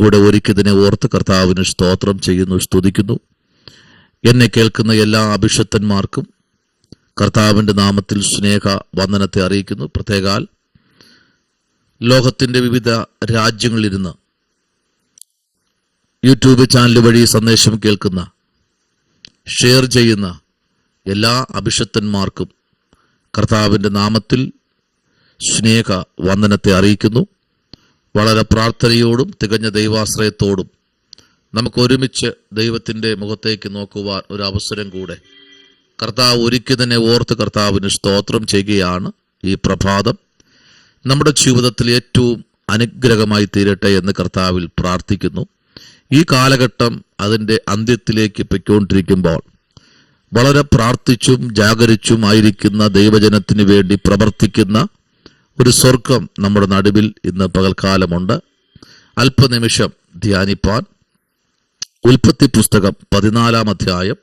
കൂടെ ഒരുക്കിയതിനെ ഓർത്ത് കർത്താവിന് സ്തോത്രം ചെയ്യുന്നു, സ്തുതിക്കുന്നു. എന്നെ കേൾക്കുന്ന എല്ലാ അഭിഷക്തന്മാർക്കും കർത്താവിൻ്റെ നാമത്തിൽ സ്നേഹ വന്ദനത്തെ അറിയിക്കുന്നു. പ്രത്യേകാൽ ലോകത്തിൻ്റെ വിവിധ രാജ്യങ്ങളിലിരുന്ന് യൂട്യൂബ് ചാനൽ വഴി സന്ദേശം കേൾക്കുന്ന, ഷെയർ ചെയ്യുന്ന എല്ലാ അഭിഷക്തന്മാർക്കും കർത്താവിൻ്റെ നാമത്തിൽ സ്നേഹ വന്ദനത്തെ അറിയിക്കുന്നു. വളരെ പ്രാർത്ഥനയോടും തികഞ്ഞ ദൈവാശ്രയത്തോടും നമുക്ക് ഒരുമിച്ച് ദൈവത്തിൻ്റെ മുഖത്തേക്ക് നോക്കുവാൻ ഒരു അവസരം കൂടെ കർത്താവ് ഒരുക്കിയതിനെ ഓർത്ത് കർത്താവിന് സ്തോത്രം ചെയ്യുകയാണ്. ഈ പ്രഭാതം നമ്മുടെ ജീവിതത്തിൽ ഏറ്റവും അനുഗ്രഹമായി തീരട്ടെ എന്ന് കർത്താവിൽ പ്രാർത്ഥിക്കുന്നു. ഈ കാലഘട്ടം അതിൻ്റെ അന്ത്യത്തിലേക്ക് പൊയ്ക്കൊണ്ടിരിക്കുമ്പോൾ വളരെ പ്രാർത്ഥിച്ചും ജാഗരിച്ചും ആയിരിക്കുന്ന ദൈവജനത്തിന് വേണ്ടി പ്രവർത്തിക്കുന്ന ഒരു സ്വർഗം നമ്മുടെ നടുവിൽ ഇന്ന് പകൽക്കാലമുണ്ട്. അല്പനിമിഷം ധ്യാനിപ്പാൻ ഉൽപ്പത്തി പുസ്തകം 14-ാം അധ്യായം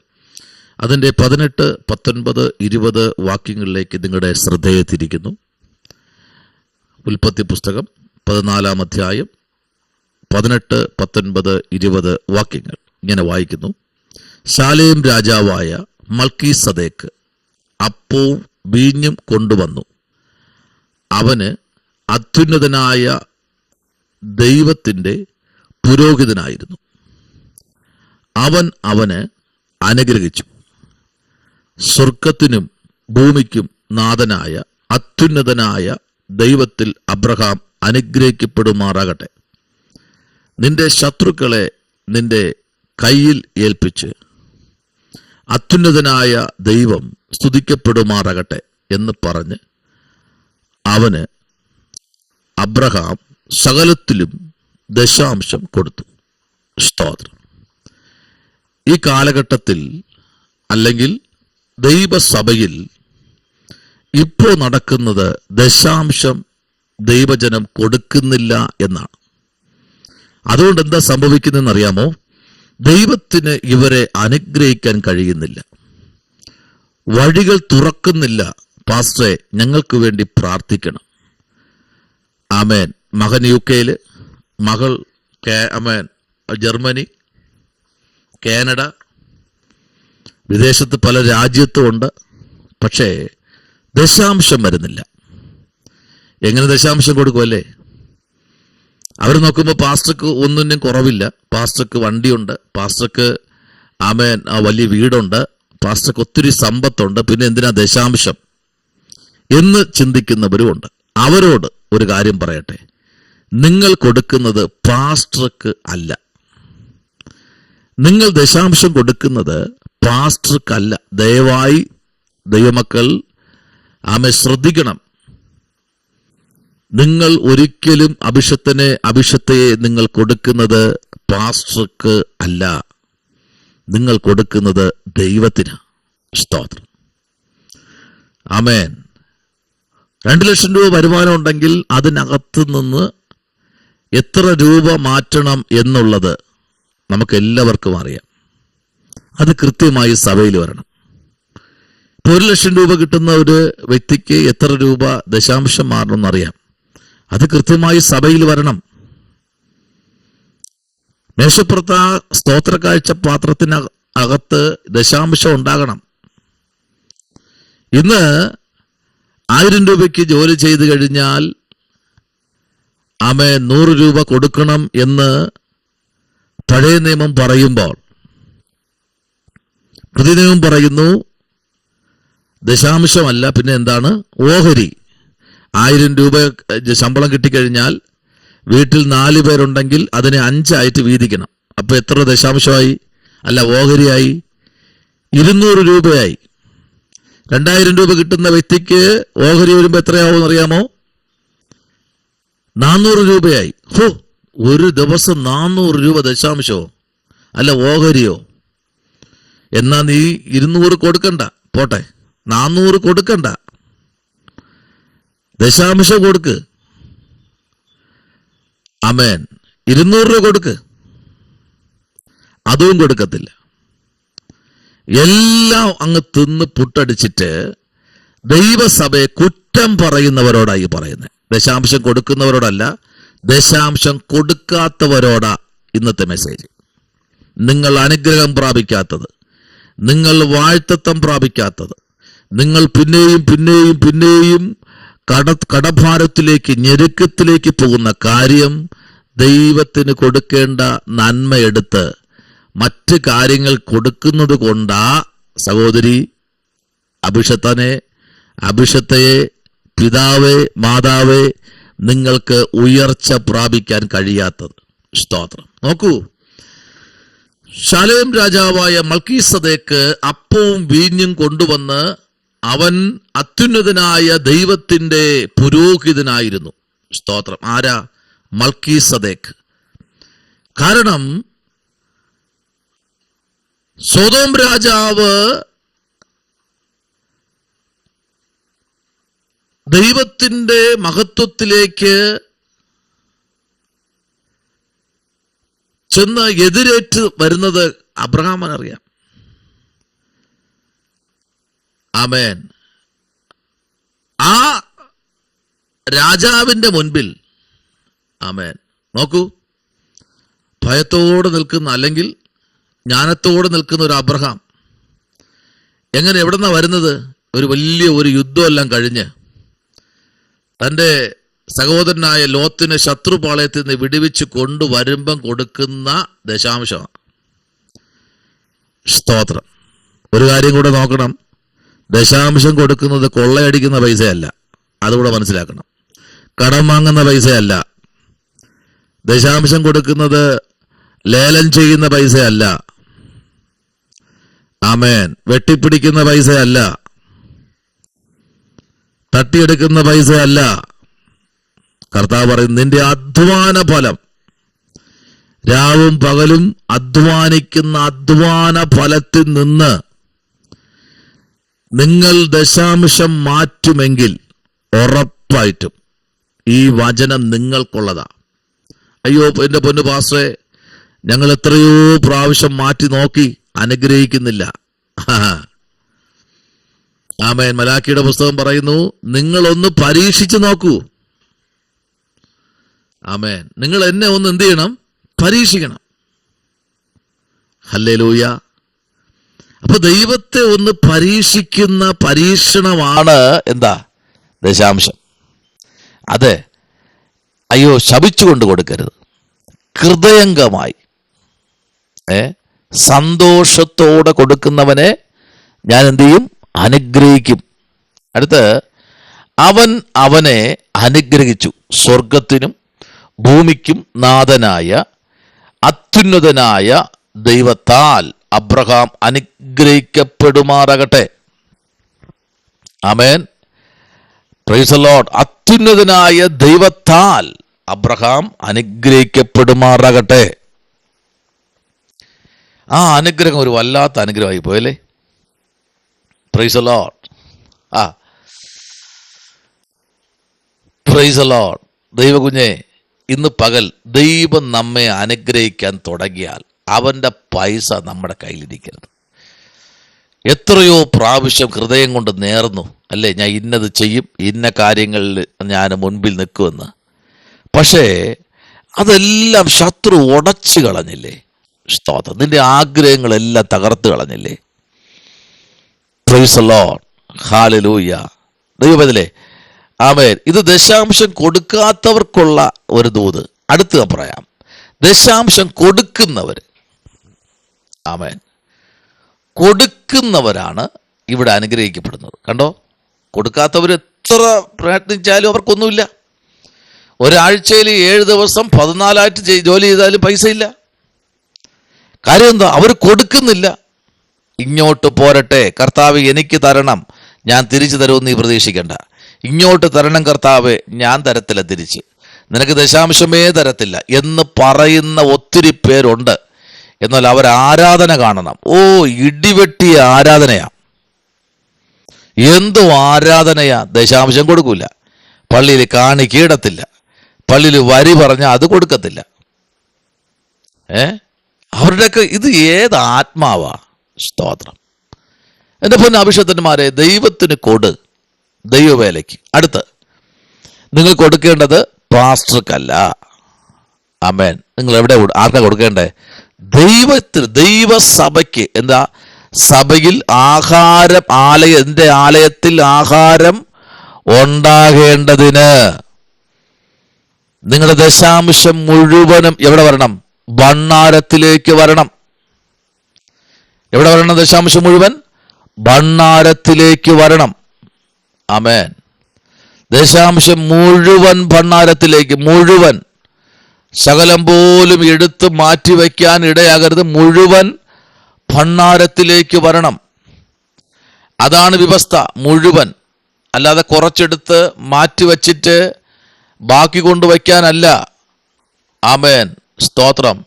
അതിൻ്റെ 18, 19, 20 വാക്യങ്ങളിലേക്ക് നിങ്ങളുടെ ശ്രദ്ധയെ തിരിക്കുന്നു. ഉൽപ്പത്തി പുസ്തകം 14-ാം അധ്യായം 18, 19, 20 വാക്യങ്ങൾ ഇങ്ങനെ വായിക്കുന്നു. ശാലേം രാജാവായ മൽക്കീസദേക്ക് അപ്പവും വീഞ്ഞും കൊണ്ടുവന്നു. അവന് അത്യുന്നതനായ ദൈവത്തിൻ്റെ പുരോഹിതനായിരുന്നു. അവൻ അവന് അനുഗ്രഹിച്ചു. സ്വർഗത്തിനും ഭൂമിക്കും നാഥനായ അത്യുന്നതനായ ദൈവത്തിൽ അബ്രഹാം അനുഗ്രഹിക്കപ്പെടുമാറാകട്ടെ. നിന്റെ ശത്രുക്കളെ നിന്റെ കയ്യിൽ ഏൽപ്പിച്ച് അത്യുന്നതനായ ദൈവം സ്തുതിക്കപ്പെടുമാറാകട്ടെ എന്ന് പറഞ്ഞ് അവന് അബ്രഹാം സകലത്തിലും ദശാംശം കൊടുത്തു. സ്തോത്രം. ഈ കാലഘട്ടത്തിൽ അല്ലെങ്കിൽ ദൈവസഭയിൽ ഇപ്പോൾ നടക്കുന്നത് ദശാംശം ദൈവജനം കൊടുക്കുന്നില്ല എന്നാണ്. അതുകൊണ്ട് എന്താ സംഭവിക്കുന്നതെന്ന് അറിയാമോ? ദൈവത്തിന് ഇവരെ അനുഗ്രഹിക്കാൻ കഴിയുന്നില്ല, വഴികൾ തുറക്കുന്നില്ല. പാസ്റ്ററെ, ഞങ്ങൾക്ക് വേണ്ടി പ്രാർത്ഥിക്കണം. ആമേൻ. മകൻ UK-യിൽ, മകൾ ആമേൻ ജർമ്മനി, കാനഡ, വിദേശത്ത് പല രാജ്യത്തും ഉണ്ട്. പക്ഷേ ദശാംശം വരുന്നില്ല. എങ്ങനെ ദശാംശം കൊടുക്കുമല്ലേ? അവർ നോക്കുമ്പോൾ പാസ്റ്റർക്ക് ഒന്നിനും കുറവില്ല. പാസ്റ്റർക്ക് വണ്ടിയുണ്ട്, പാസ്റ്റർക്ക് ആമേൻ വലിയ വീടുണ്ട്, പാസ്റ്റർക്ക് ഒത്തിരി സമ്പത്തുണ്ട്, പിന്നെ എന്തിനാ ദശാംശം എന്ന് ചിന്തിക്കുന്നവരുമുണ്ട്. അവരോട് ഒരു കാര്യം പറയട്ടെ, നിങ്ങൾ കൊടുക്കുന്നത് പാസ്റ്റർക്ക് അല്ല. നിങ്ങൾ ദശാംശം കൊടുക്കുന്നത് പാസ്റ്റർക്കല്ല. ദയവായി ദൈവമക്കൾ ശ്രദ്ധിക്കണം. നിങ്ങൾ ഒരിക്കലും അഭിഷക്തയെ നിങ്ങൾ കൊടുക്കുന്നത് പാസ്റ്റർക്ക് അല്ല, നിങ്ങൾ കൊടുക്കുന്നത് ദൈവത്തിന്. സ്തോത്രം. ആമേൻ. 2 ലക്ഷം രൂപ വരുമാനം ഉണ്ടെങ്കിൽ അതിനകത്ത് നിന്ന് എത്ര രൂപ മാറ്റണം എന്നുള്ളത് നമുക്ക് എല്ലാവർക്കും അറിയാം. അത് കൃത്യമായി സഭയിൽ വരണം. 1 ലക്ഷം രൂപ കിട്ടുന്ന ഒരു വ്യക്തിക്ക് എത്ര രൂപ ദശാംശം മാറണമെന്നറിയാം. അത് കൃത്യമായി സഭയിൽ വരണം. മേശപ്പുറത്ത് ആ സ്തോത്ര കാഴ്ച പാത്രത്തിനകത്ത് ദശാംശം ഉണ്ടാകണം. ഇന്ന് 1000 രൂപയ്ക്ക് ജോലി ചെയ്തു കഴിഞ്ഞാൽ 100 രൂപ കൊടുക്കണം എന്ന് പഴയ നിയമം പറയുമ്പോൾ പുതിയ നിയമം പറയുന്നു ദശാംശമല്ല, പിന്നെ എന്താണ്? ഓഹരി. 1000 രൂപ ശമ്പളം കിട്ടിക്കഴിഞ്ഞാൽ വീട്ടിൽ 4 പേരുണ്ടെങ്കിൽ അതിനെ 5 ആയിട്ട് വീതിക്കണം. അപ്പൊ എത്ര ദശാംശമായി? അല്ല, ഓഹരിയായി 200 രൂപയായി. 2000 രൂപ കിട്ടുന്ന വ്യക്തിക്ക് ഓഹരി വരുമ്പോൾ എത്രയാവും അറിയാമോ? 400 രൂപയായി. ഒരു ദിവസം 400 രൂപ ദശാംശമോ അല്ല ഓഹരിയോ? എന്നാ നീ 200 കൊടുക്കണ്ട, പോട്ടെ, 400 കൊടുക്കണ്ട, ദശാംശം കൊടുക്ക്. ആമേൻ. 200 രൂപ കൊടുക്ക്. അതും കൊടുക്കത്തില്ല. എല്ലാം അങ്ങ് തിന്ന് പുട്ടടിച്ചിട്ട് ദൈവസഭയെ കുറ്റം പറയുന്നവരോടായി പറയുന്നത്. ദശാംശം കൊടുക്കുന്നവരോടല്ല, ദശാംശം കൊടുക്കാത്തവരോടാ ഇന്നത്തെ മെസ്സേജ്. നിങ്ങൾ അനുഗ്രഹം പ്രാപിക്കാത്തത്, നിങ്ങൾ വാഴ്ത്തത്വം പ്രാപിക്കാത്തത്, നിങ്ങൾ പിന്നെയും പിന്നെയും പിന്നെയും കടഭാരത്തിലേക്ക്, ഞെരുക്കത്തിലേക്ക് പോകുന്ന കാര്യം ദൈവത്തിന് കൊടുക്കേണ്ട നന്മയെടുത്ത് മറ്റ് കാര്യങ്ങൾ കൊടുക്കുന്നത് കൊണ്ടാ സഹോദരി, അഭിഷത്തയെ, പിതാവേ, മാതാവേ, നിങ്ങൾക്ക് ഉയർച്ച പ്രാപിക്കാൻ കഴിയാത്തത്. സ്തോത്രം. നോക്കൂ, ശാലേം രാജാവായ മൽക്കീസദേക്ക് അപ്പവും വീഞ്ഞും കൊണ്ടുവന്ന് അവൻ അത്യുന്നതനായ ദൈവത്തിന്റെ പുരോഹിതനായിരുന്നു. സ്തോത്രം. ആരാ? മൽക്കീസദേക്ക്. കാരണം സൊദോം രാജാവ് ദൈവത്തിന്റെ മഹത്വത്തിലേക്ക് ചെന്ന് എതിരേറ്റ് വരുന്നത് അബ്രഹാമിനറിയാം. ആമേൻ. ആ രാജാവിന്റെ മുൻപിൽ, ആമേൻ, നോക്കൂ, ഭയത്തോടെ നിൽക്കുന്ന, അല്ലെങ്കിൽ ജ്ഞാനത്തോടെ നിൽക്കുന്ന ഒരു അബ്രഹാം എങ്ങനെ, എവിടെന്നാ വരുന്നത്? ഒരു വലിയ യുദ്ധമെല്ലാം കഴിഞ്ഞ് തൻ്റെ സഹോദരനായ ലോത്തിനെ ശത്രുപാളയത്തിൽ നിന്ന് വിടുവിച്ച് കൊണ്ടുവരുമ്പം കൊടുക്കുന്ന ദശാംശമാണ്. സ്തോത്രം. ഒരു കാര്യം കൂടെ നോക്കണം, ദശാംശം കൊടുക്കുന്നത് കൊള്ളയടിക്കുന്ന പൈസയല്ല, അതുകൂടെ മനസ്സിലാക്കണം. കടം വാങ്ങുന്ന പൈസയല്ല. ദശാംശം കൊടുക്കുന്നത് ലേലം ചെയ്യുന്ന പൈസയല്ല. ആമേൻ. വെട്ടിപ്പിടിക്കുന്ന പൈസയല്ല, തട്ടിയെടുക്കുന്ന പൈസയല്ല. കർത്താവ് പറയും, നിന്റെ അധ്വാന ഫലം, രാവും പകലും അധ്വാനിക്കുന്ന അധ്വാന ഫലത്തിൽ നിന്ന് നിങ്ങൾ ദശാംശം മാറ്റുമെങ്കിൽ ഉറപ്പായിട്ടും ഈ വചനം നിങ്ങൾക്കുള്ളതാ. അയ്യോ എന്റെ പൊന്നു പാസ്റ്ററെ, ഞങ്ങൾ എത്രയോ പ്രാവശ്യം മാറ്റി നോക്കി, അനുഗ്രഹിക്കുന്നില്ല. ആമേൻ. മലാക്കിയുടെ പുസ്തകം പറയുന്നു, നിങ്ങളൊന്ന് പരീക്ഷിച്ചു നോക്കൂ. ആമേൻ. നിങ്ങൾ എന്നെ ഒന്ന് എന്ത് ചെയ്യണം? പരീക്ഷിക്കണം. ഹല്ലേലൂയ. അപ്പൊ ദൈവത്തെ ഒന്ന് പരീക്ഷിക്കുന്ന പരീക്ഷണമാണ് എന്താ? ദശാംശം. അതെ, അയ്യോ ശപിച്ചുകൊണ്ട് കൊടുക്കരുത്. ഹൃദയംഗമായി സന്തോഷത്തോടെ കൊടുക്കുന്നവനെ ഞാൻ എന്ത് ചെയ്യും? അനുഗ്രഹിക്കും. അടുത്ത്, അവൻ അവനെ അനുഗ്രഹിച്ചു. സ്വർഗത്തിനും ഭൂമിക്കും നാഥനായ അത്യുന്നതനായ ദൈവത്താൽ അബ്രഹാം അനുഗ്രഹിക്കപ്പെടുമാറാകട്ടെ. ആമേൻ. Praise the Lord. അത്യുന്നതനായ ദൈവത്താൽ അബ്രഹാം അനുഗ്രഹിക്കപ്പെടുമാറാകട്ടെ. ആ അനുഗ്രഹം ഒരു വല്ലാത്ത അനുഗ്രഹമായി പോയല്ലേ. Praise the Lord. Praise the Lord. ദൈവകുഞ്ഞെ, ഇന്ന് പകൽ ദൈവം നമ്മെ അനുഗ്രഹിക്കാൻ തുടങ്ങിയാൽ അവൻ്റെ പൈസ നമ്മുടെ കയ്യിലിരിക്കരുത്. എത്രയോ പ്രാവശ്യം ഹൃദയം കൊണ്ട് നേർന്നു, അല്ലേ, ഞാൻ ഇന്നത് ചെയ്യും, ഇന്ന കാര്യങ്ങളിൽ ഞാൻ മുൻപിൽ നിൽക്കുമെന്ന്. പക്ഷേ അതെല്ലാം ശത്രു ഉടച്ചു കളഞ്ഞില്ലേ. സ്തോത്രം. നിന്റെ ആഗ്രഹങ്ങളെല്ലാം തകർത്ത് കളഞ്ഞില്ലേ. Praise the Lord. ഹല്ലേലൂയ. ദൈവമേ, ആമേൻ. ഇത് ദശാംശം കൊടുക്കാത്തവർക്കുള്ള ഒരു ദൂത്. അടുത്ത് പറയാം, ദശാംശം കൊടുക്കുന്നവർ, ആമേൻ, കൊടുക്കുന്നവരാണ് ഇവിടെ അനുഗ്രഹിക്കപ്പെടുന്നത്. കണ്ടോ, കൊടുക്കാത്തവർ എത്ര പ്രയത്നിച്ചാലും അവർക്കൊന്നുമില്ല. ഒരാഴ്ചയിൽ 7 ദിവസം 14 ജോലി ചെയ്താലും പൈസ ഇല്ല. കാര്യം എന്താ? അവർ കൊടുക്കുന്നില്ല. ഇങ്ങോട്ട് പോരട്ടെ കർത്താവ്, എനിക്ക് തരണം, ഞാൻ തിരിച്ചു തരുമെന്ന് നീ പ്രതീക്ഷിക്കണ്ട. ഇങ്ങോട്ട് തരണം കർത്താവ്, ഞാൻ തരത്തില്ല തിരിച്ച്, നിനക്ക് ദശാംശമേ തരത്തില്ല എന്ന് പറയുന്ന ഒത്തിരി പേരുണ്ട്. എന്നാൽ അവർ ആരാധന കാണണം. ഓ, ഇടിവെട്ടിയ ആരാധനയാ. എന്തോ ആരാധനയാ. ദശാംശം കൊടുക്കൂല, പള്ളിയിൽ കാണിക്കയിടത്തില്ല, പള്ളിയിൽ വരി പറഞ്ഞാൽ അത് കൊടുക്കത്തില്ല. അവരുടെയൊക്കെ ഇത് ഏത് ആത്മാവാ? സ്തോത്രം. എൻ്റെ പൊന്ന അഭിഷേകന്മാരെ, ദൈവത്തിന് കൊട്, ദൈവവേലയ്ക്ക്. അടുത്ത്, നിങ്ങൾ കൊടുക്കേണ്ടത് പാസ്റ്റർക്കല്ല, ആമേൻ. നിങ്ങൾ എവിടെ ആർക്കാ കൊടുക്കേണ്ടേ? ദൈവസഭയ്ക്ക്. എന്താ? സഭയിൽ ആഹാരം, എന്റെ ആലയത്തിൽ ആഹാരം ഉണ്ടാകേണ്ടതിന് നിങ്ങളുടെ ദശാംശം മുഴുവനും എവിടെ വരണം? ഭണ്ഡാരത്തിലേക്ക് വരണം. എവിടെ വരണം? ദശാംശം മുഴുവൻ ഭണ്ഡാരത്തിലേക്ക് വരണം. ആമേൻ. ദശാംശം മുഴുവൻ ഭണ്ഡാരത്തിലേക്ക്, മുഴുവൻ, ശകലം പോലും എടുത്ത് മാറ്റിവെക്കാൻ ഇടയാകരുത്. മുഴുവൻ ഭണ്ഡാരത്തിലേക്ക് വരണം. അതാണ് വ്യവസ്ഥ. മുഴുവൻ, അല്ലാതെ കുറച്ചെടുത്ത് മാറ്റിവെച്ചിട്ട് ബാക്കി കൊണ്ടുവയ്ക്കാനല്ല. ആമേൻ. സ്തോത്രം.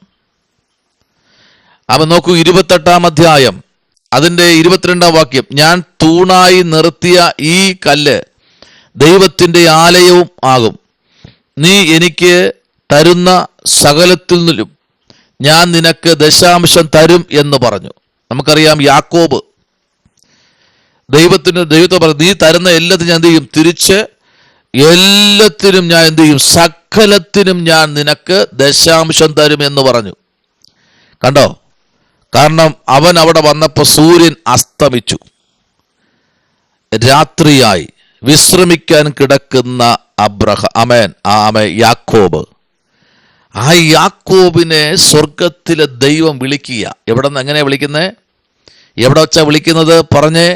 അവൻ നോക്കൂ, 28-ാം അധ്യായം അതിൻ്റെ 22-ാം വാക്യം. ഞാൻ തൂണായി നിർത്തിയ ഈ കല്ല് ദൈവത്തിൻ്റെ ആലയവും ആകും. നീ എനിക്ക് തരുന്ന സകലത്തിൽ നിന്നും ഞാൻ നിനക്ക് ദശാംശം തരും എന്ന് പറഞ്ഞു. നമുക്കറിയാം, യാക്കോബ് ദൈവത്തെ പറഞ്ഞു, നീ തരുന്ന എല്ലാത്തിനും ഞാൻ എന്ത് ചെയ്യും? തിരിച്ച് എല്ലാത്തിനും ഞാൻ എന്ത് ചെയ്യും? സകലത്തിനും ഞാൻ നിനക്ക് ദശാംശം തരും എന്ന് പറഞ്ഞു. കണ്ടോ? കാരണം അവൻ അവിടെ വന്നപ്പോൾ സൂര്യൻ അസ്തമിച്ചു, രാത്രിയായി. വിശ്രമിക്കാൻ കിടക്കുന്ന യാക്കോബ്. ആ യാക്കോബിനെ സ്വർഗത്തിലെ ദൈവം വിളിക്കുക. എവിടെ നിന്ന്? എങ്ങനെയാ വിളിക്കുന്നത്? എവിടെ വെച്ചാ വിളിക്കുന്നത്? പറഞ്ഞേ.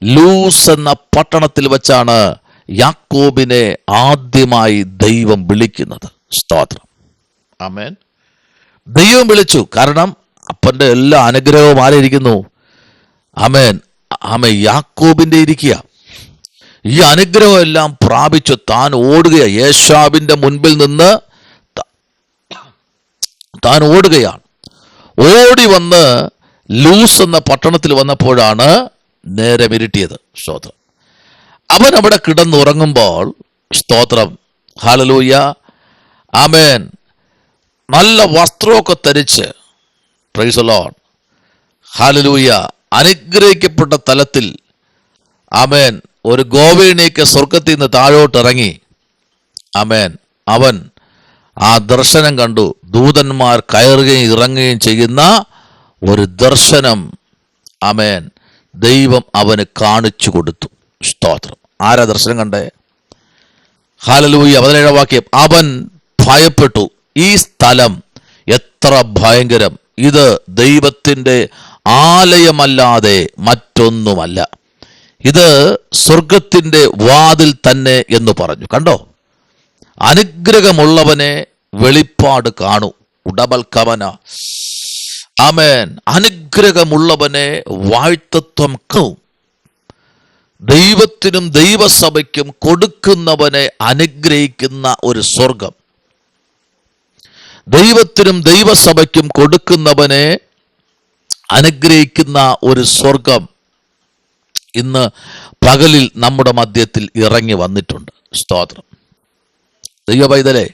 ലൂസ് എന്ന പട്ടണത്തിൽ വെച്ചാണ് യാക്കോബിനെ ആദ്യമായി ദൈവം വിളിക്കുന്നത്. സ്തോത്രം. ആമേൻ. ദൈവം വിളിച്ചു. കാരണം അപ്പന്റെ എല്ലാ അനുഗ്രഹവും ആരിയിരിക്കുന്നു? ആമേൻ. യാക്കോബിന്റെ ഇരിക്കുക. ഈ അനുഗ്രഹം എല്ലാം പ്രാപിച്ചു താൻ ഓടുകയാണ്. യേശാവിന്റെ മുൻപിൽ നിന്ന് താൻ ഓടുകയാണ്. ഓടി വന്ന് ലൂസ് എന്ന പട്ടണത്തിൽ വന്നപ്പോഴാണ് നേരെ ഇരുട്ടിയത്. സ്തോത്രം. അവൻ അവിടെ കിടന്നുറങ്ങുമ്പോൾ, സ്തോത്രം, ഹല്ലേലൂയ, ആമേൻ, നല്ല വസ്ത്രമൊക്കെ ധരിച്ച്, പ്രൈസ് ദി ലോർഡ്, ഹല്ലേലൂയ, അനുഗ്രഹിക്കപ്പെട്ട തലത്തിൽ, ആമേൻ, ഒരു ഗോവേണിയൊക്കെ സ്വർഗത്തിൽ നിന്ന് താഴോട്ട് ഇറങ്ങി. ആമേൻ. അവൻ ആ ദർശനം കണ്ടു. ദൂതന്മാർ കയറുകയും ഇറങ്ങുകയും ചെയ്യുന്ന ഒരു ദർശനം, ആമേൻ, ദൈവം അവന് കാണിച്ചു കൊടുത്തു. സ്തോത്രം. ആരാ ദർശനം കണ്ടേ? ഹല്ലേലൂയ. 17-ാം വാക്യം. അവൻ ഭയപ്പെട്ടു. ഈ സ്ഥലം എത്ര ഭയങ്കരം! ഇത് ദൈവത്തിൻ്റെ ആലയമല്ലാതെ മറ്റൊന്നുമല്ല. ഇത് സ്വർഗത്തിൻ്റെ വാതിൽ തന്നെ എന്ന് പറഞ്ഞു. കണ്ടോ? അനുഗ്രഹമുള്ളവനെ വെളിപ്പാട് കാണൂ. ഉടബൽക്കവന. ആമേൻ. അനുഗ്രഹമുള്ളവനെ വാഴ്ത്തത്വം കാണൂ. ദൈവത്തിനും ദൈവസഭയ്ക്കും കൊടുക്കുന്നവനെ അനുഗ്രഹിക്കുന്ന ഒരു സ്വർഗം. ദൈവത്തിനും ദൈവസഭയ്ക്കും കൊടുക്കുന്നവനെ അനുഗ്രഹിക്കുന്ന ഒരു സ്വർഗം ഇന്ന് പകലിൽ നമ്മുടെ മധ്യത്തിൽ ഇറങ്ങി വന്നിട്ടുണ്ട്. സ്തോത്രം. ദൈവപൈതലേ,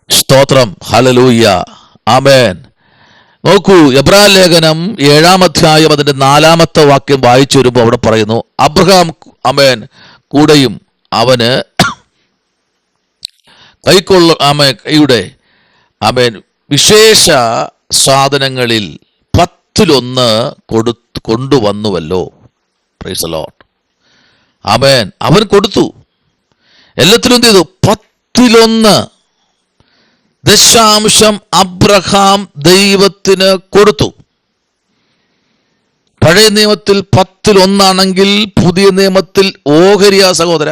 സ്തോത്രം. ഹല്ലേലൂയ. ആമേൻ. നോക്കൂ, എബ്രായ ലേഖനം 7-ാം അധ്യായം അതിന്റെ 4-ാമത്തെ വാക്യം വായിച്ചു വരുമ്പോൾ അവിടെ പറയുന്നു, അബ്രഹാം, ആമേൻ, കൂടെയും അവന് കൈയുടെ, ആമേൻ, വിശേഷ സാധനങ്ങളിൽ 10-1 കൊണ്ടുവന്നുവല്ലോ. Praise the Lord. ആമേൻ. അവൻ കൊടുത്തു. എല്ലാത്തിലും എന്ത് ചെയ്തു? 10-1 ദശാംശം അബ്രഹാം ദൈവത്തിന് കൊടുത്തു. പഴയ നിയമത്തിൽ 10-1 പുതിയ നിയമത്തിൽ ഓഹരിയാ സഹോദര.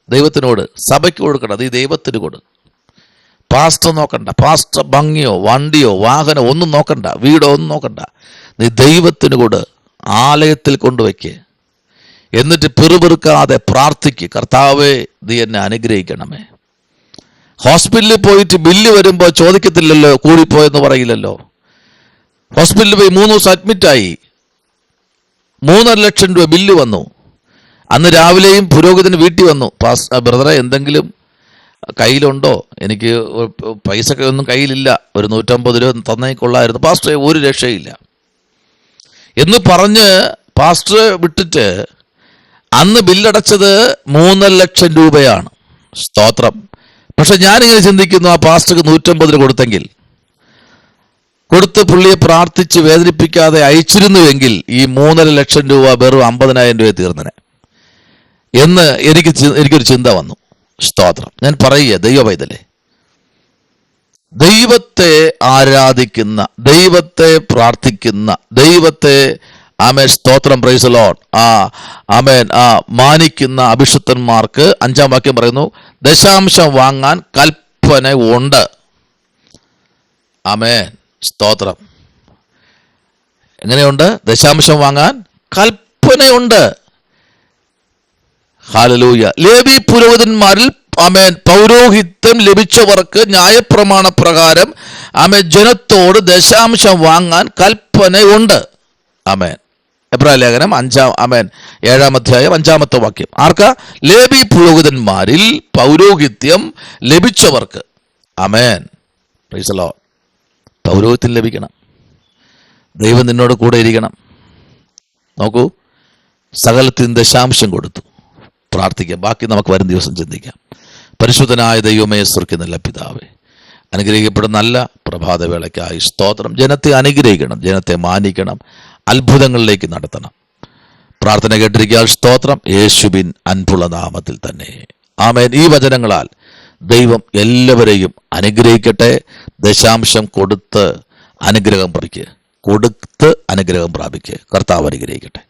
ദൈവത്തിനോട്, സഭയ്ക്ക് കൊടുക്കണ്ട, നീ ദൈവത്തിന് കൊടു. പാസ്റ്റർ നോക്കണ്ട, പാസ്റ്റർ ഭംഗിയോ വണ്ടിയോ വാഹനോ ഒന്നും നോക്കണ്ട, വീടോ ഒന്നും നോക്കണ്ട, നീ ദൈവത്തിന് കൊടു. ആലയത്തിൽ കൊണ്ടുവയ്ക്ക്. എന്നിട്ട് പിറുപിറുക്കാതെ പ്രാർത്ഥിക്ക്, കർത്താവേ നീ എന്നെ അനുഗ്രഹിക്കണമേ. ഹോസ്പിറ്റലിൽ പോയിട്ട് ബില്ല് വരുമ്പോൾ ചോദിക്കത്തില്ലല്ലോ, കൂടിപ്പോയെന്ന് പറയില്ലല്ലോ. ഹോസ്പിറ്റലിൽ പോയി 3 ദിവസം അഡ്മിറ്റായി, 3.5 ലക്ഷം രൂപ ബില്ല് വന്നു. അന്ന് രാവിലെയും പുരോഹിതന് വീട്ടിൽ വന്നു, ബ്രദറെ എന്തെങ്കിലും കയ്യിലുണ്ടോ? എനിക്ക് പൈസ ഒന്നും കയ്യിലില്ല, ഒരു 150 രൂപ തന്നേക്കൊള്ളായിരുന്നു പാസ്റ്ററെ, ഒരു രക്ഷയില്ല എന്ന് പറഞ്ഞ് പാസ്റ്റർ വിട്ടിട്ട് അന്ന് ബില്ലടച്ചത് 3.5 ലക്ഷം രൂപയാണ്. സ്തോത്രം. പക്ഷെ ഞാനിങ്ങനെ ചിന്തിക്കുന്നു, ആ പാസ്റ്റർക്ക് 150 കൊടുത്തെങ്കിൽ, കൊടുത്ത് പുള്ളിയെ പ്രാർത്ഥിച്ച് വേദനിപ്പിക്കാതെ അയച്ചിരുന്നുവെങ്കിൽ ഈ 3.5 ലക്ഷം രൂപ വെറും 50,000 രൂപ തീർന്നനെ എന്ന് എനിക്കൊരു ചിന്ത വന്നു. സ്തോത്രം. ഞാൻ പറയുക, ദൈവപൈതലേ, ദൈവത്തെ ആരാധിക്കുന്ന, ദൈവത്തെ പ്രാർത്ഥിക്കുന്ന, ദൈവത്തെ സ്തോത്രം, പ്രൈസ് ദി ലോർഡ്, മാനിക്കുന്ന അഭിഷിക്തന്മാർക്ക് 5-ാം വാക്യം പറയുന്നു, ദശാംശം വാങ്ങാൻ കൽപ്പന ഉണ്ട്. സ്തോത്രം. എങ്ങനെയുണ്ട്? ദശാംശം വാങ്ങാൻ കൽപ്പനയുണ്ട്. ഹല്ലേലൂയ. ലേവി പുരോഹിതന്മാരിൽ പൗരോഹിത്യം ലഭിച്ചവർക്ക് ന്യായപ്രമാണ പ്രകാരം ജനത്തോട് ദശാംശം വാങ്ങാൻ കൽപ്പനയുണ്ട്. എബ്രായ ലേഖനം 7-ാം അധ്യായം 5-ാമത്തെ വാക്യം. ആർക്കാ? ലേവി പുരോഹിതന്മാരിൽ പൗരോഹിത്യം ലഭിച്ചവർക്ക്. Price the Lord. പൗരോഹിത്യം ലഭിക്കണം. ദൈവം നിന്നോട് കൂടെ ഇരിക്കണം. നോക്കൂ, സകലത്തിന് ദശാംശം കൊടുത്തു. പ്രാർത്ഥിക്കാം. ബാക്കി നമുക്ക് വരും ദിവസം ചിന്തിക്കാം. പരിശുദ്ധനായ ദൈവമേ, സ്വർഗ്ഗത്തിലെ നല്ല പിതാവേ, അനുഗ്രഹിക്കപ്പെടുന്ന നല്ല പ്രഭാതവേളയ്ക്കായി സ്തോത്രം. ജനത്തെ അനുഗ്രഹിക്കണം, ജനത്തെ മാനിക്കണം, അത്ഭുതങ്ങളിലേക്ക് നടത്തണം. പ്രാർത്ഥന കേട്ടിരിക്കാൻ സ്തോത്രം. യേശുവിൻ അൻപുള്ള നാമത്തിൽ തന്നെ ആമേൻ. ഈ വചനങ്ങളാൽ ദൈവം എല്ലാവരെയും അനുഗ്രഹിക്കട്ടെ. ദശാംശം കൊടുത്ത് അനുഗ്രഹം പ്രാപിക്കുക. കർത്താവ് അനുഗ്രഹിക്കട്ടെ.